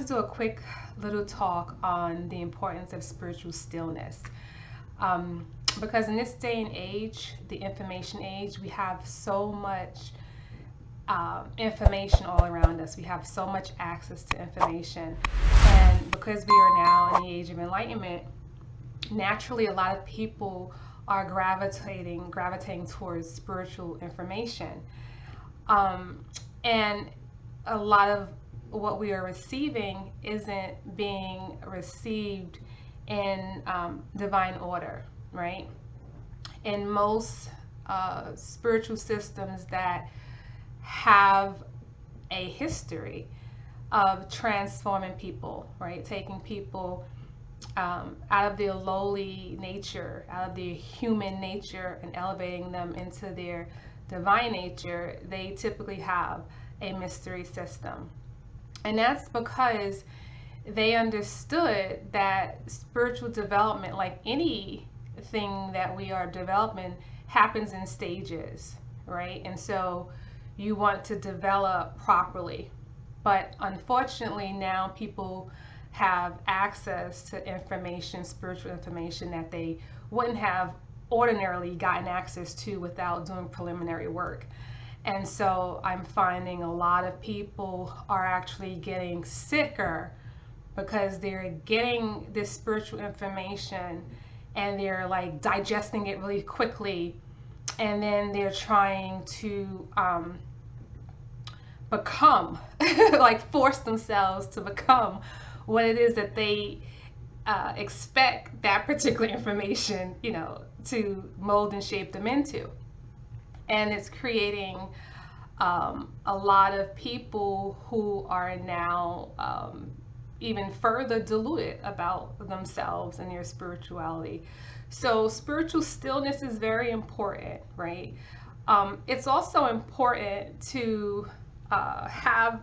to do a quick little talk on the importance of spiritual stillness. Because in this day and age, the information age, we have so much information all around us. We have so much access to information. And because we are now in the age of enlightenment, naturally a lot of people are gravitating towards spiritual information. And a lot of what we are receiving isn't being received in divine order, right? In most spiritual systems that have a history of transforming people, right? Taking people out of their lowly nature, out of their human nature, and elevating them into their divine nature, they typically have a mystery system. And that's because they understood that spiritual development, like anything that we are developing, happens in stages, right? And so you want to develop properly. But unfortunately, now people have access to information, spiritual information, that they wouldn't have ordinarily gotten access to without doing preliminary work. And so I'm finding a lot of people are actually getting sicker because they're getting this spiritual information and they're like digesting it really quickly, and then they're trying to become like force themselves to become what it is that they expect that particular information, to mold and shape them into. And it's creating a lot of people who are now even further deluded about themselves and their spirituality. So spiritual stillness is very important, right? It's also important to have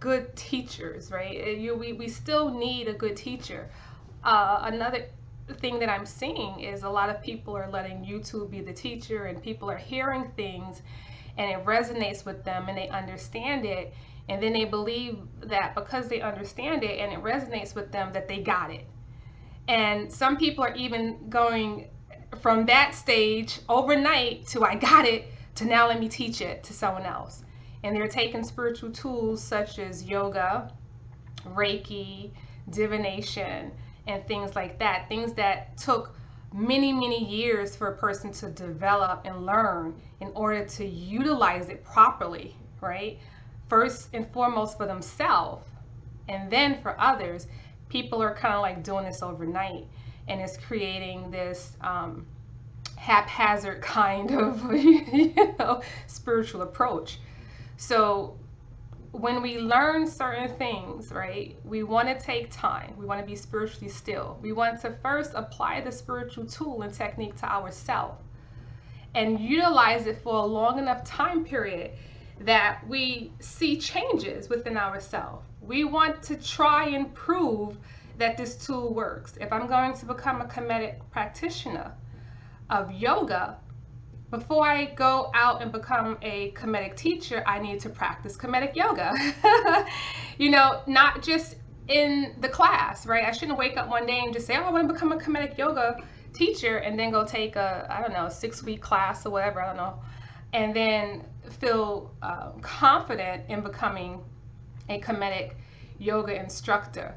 good teachers, right? We still need a good teacher. Another thing that I'm seeing is a lot of people are letting YouTube be the teacher, and people are hearing things and it resonates with them and they understand it, and then they believe that because they understand it and it resonates with them that they got it. And some people are even going from that stage overnight to I got it to now let me teach it to someone else. And they're taking spiritual tools such as yoga, Reiki, divination, and things like that. Things that took many, many years for a person to develop and learn in order to utilize it properly, right? First and foremost for themselves, and then for others. People are kind of like doing this overnight, and it's creating this haphazard kind of spiritual approach. So when we learn certain things, right, we want to take time. We want to be spiritually still. We want to first apply the spiritual tool and technique to ourselves and utilize it for a long enough time period that we see changes within ourselves. We want to try and prove that this tool works. If I'm going to become a Kemetic practitioner of yoga, before I go out and become a Kemetic teacher, I need to practice Kemetic yoga. Not just in the class, right? I shouldn't wake up one day and just say, oh, I want to become a Kemetic yoga teacher, and then go take a 6-week class or whatever, I don't know, and then feel confident in becoming a Kemetic yoga instructor.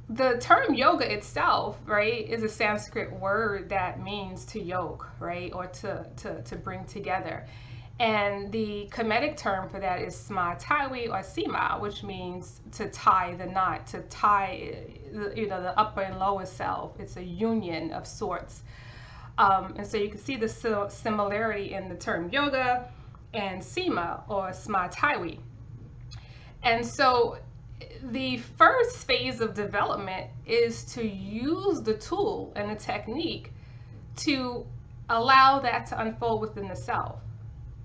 The term yoga itself, right, is a Sanskrit word that means to yoke, right, or to bring together. And the Kemetic term for that is sma-taiwi or sima, which means to tie the knot, to tie the upper and lower self. It's a union of sorts. And so you can see the similarity in the term yoga and sima or sma-taiwi. And so the first phase of development is to use the tool and the technique to allow that to unfold within the self,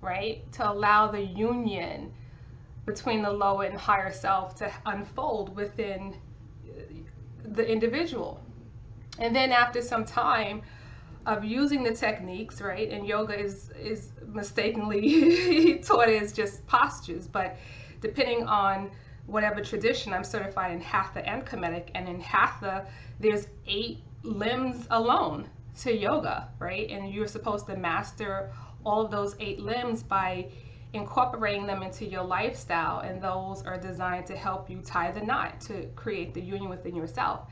right? To allow the union between the lower and higher self to unfold within the individual. And then after some time of using the techniques, right? And yoga is mistakenly taught as just postures, but depending on whatever tradition. I'm certified in Hatha and Kemetic, and in Hatha, there's 8 limbs alone to yoga, right? And you're supposed to master all of those 8 limbs by incorporating them into your lifestyle, and those are designed to help you tie the knot to create the union within yourself.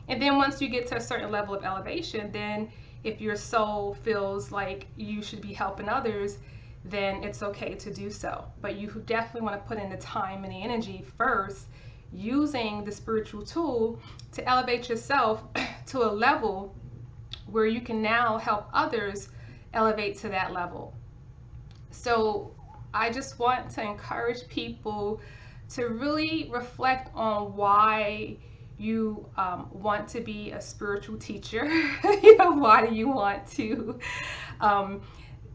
And then once you get to a certain level of elevation, then if your soul feels like you should be helping others, then it's okay to do so. But you definitely want to put in the time and the energy first, using the spiritual tool to elevate yourself to a level where you can now help others elevate to that level. So I just want to encourage people to really reflect on why you want to be a spiritual teacher. Why do you want to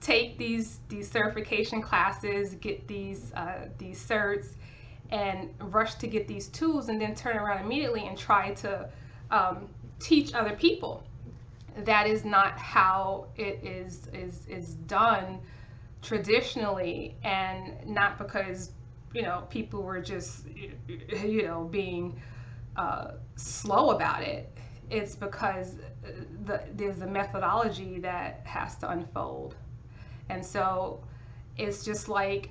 take these certification classes, get these certs, and rush to get these tools, and then turn around immediately and try to teach other people? That is not how it is done traditionally, and not because people were just being slow about it. It's because there's a methodology that has to unfold. And so it's just like,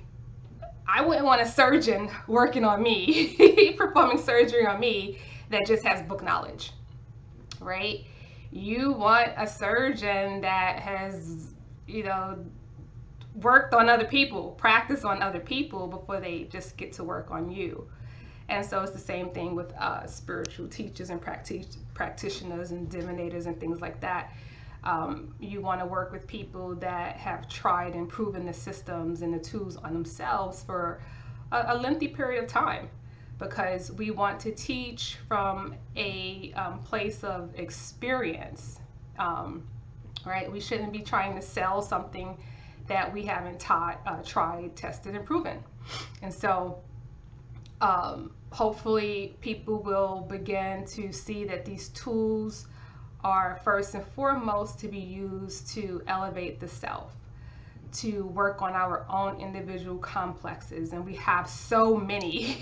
I wouldn't want a surgeon working on me, performing surgery on me, that just has book knowledge, right? You want a surgeon that has, worked on other people, practiced on other people before they just get to work on you. And so it's the same thing with spiritual teachers and practitioners and divinators and things like that. You want to work with people that have tried and proven the systems and the tools on themselves for a lengthy period of time, because we want to teach from a place of experience, right? We shouldn't be trying to sell something that we haven't tried, tested, and proven. And so hopefully people will begin to see that these tools are first and foremost to be used to elevate the self, to work on our own individual complexes. And we have so many.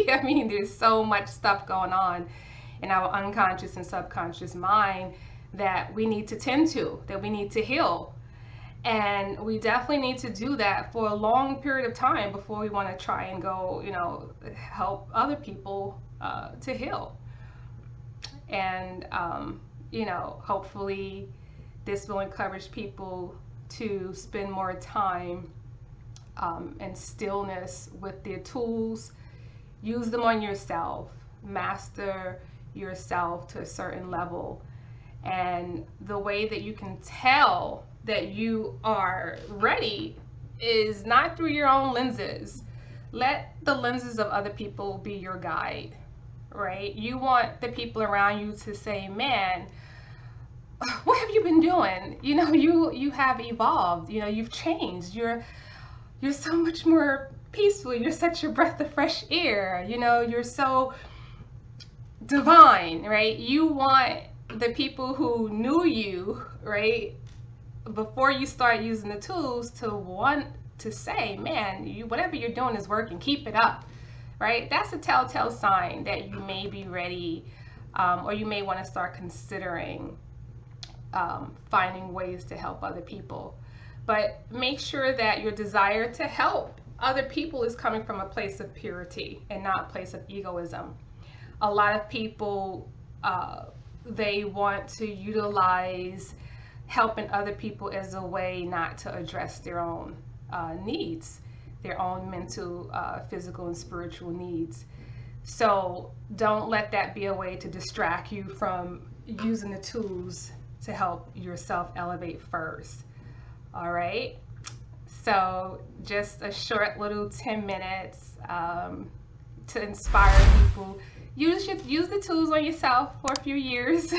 I mean, there's so much stuff going on in our unconscious and subconscious mind that we need to tend to, that we need to heal. And we definitely need to do that for a long period of time before we want to try and go, help other people to heal. And, hopefully this will encourage people to spend more time in stillness with their tools. Use them on yourself. Master yourself to a certain level. And the way that you can tell that you are ready is not through your own lenses. Let the lenses of other people be your guide, right? You want the people around you to say, man, what have you been doing? You have evolved, you've changed. You're so much more peaceful. You're such a breath of fresh air. You're so divine, right? You want the people who knew you, right, before you start using the tools, to want to say, man, whatever you're doing is working, keep it up, right? That's a telltale sign that you may be ready, or you may want to start considering finding ways to help other people. But make sure that your desire to help other people is coming from a place of purity and not a place of egoism. A lot of people, they want to utilize helping other people as a way not to address their own needs, their own mental, physical, and spiritual needs. So don't let that be a way to distract you from using the tools to help yourself elevate first. All right, so just a short little 10 minutes to inspire people. Use the tools on yourself for a few years.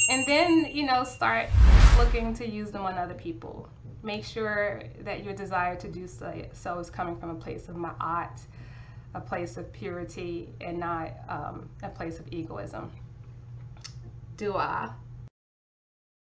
And then, start looking to use them on other people. Make sure that your desire to do so is coming from a place of ma'at, a place of purity, and not a place of egoism. Dua.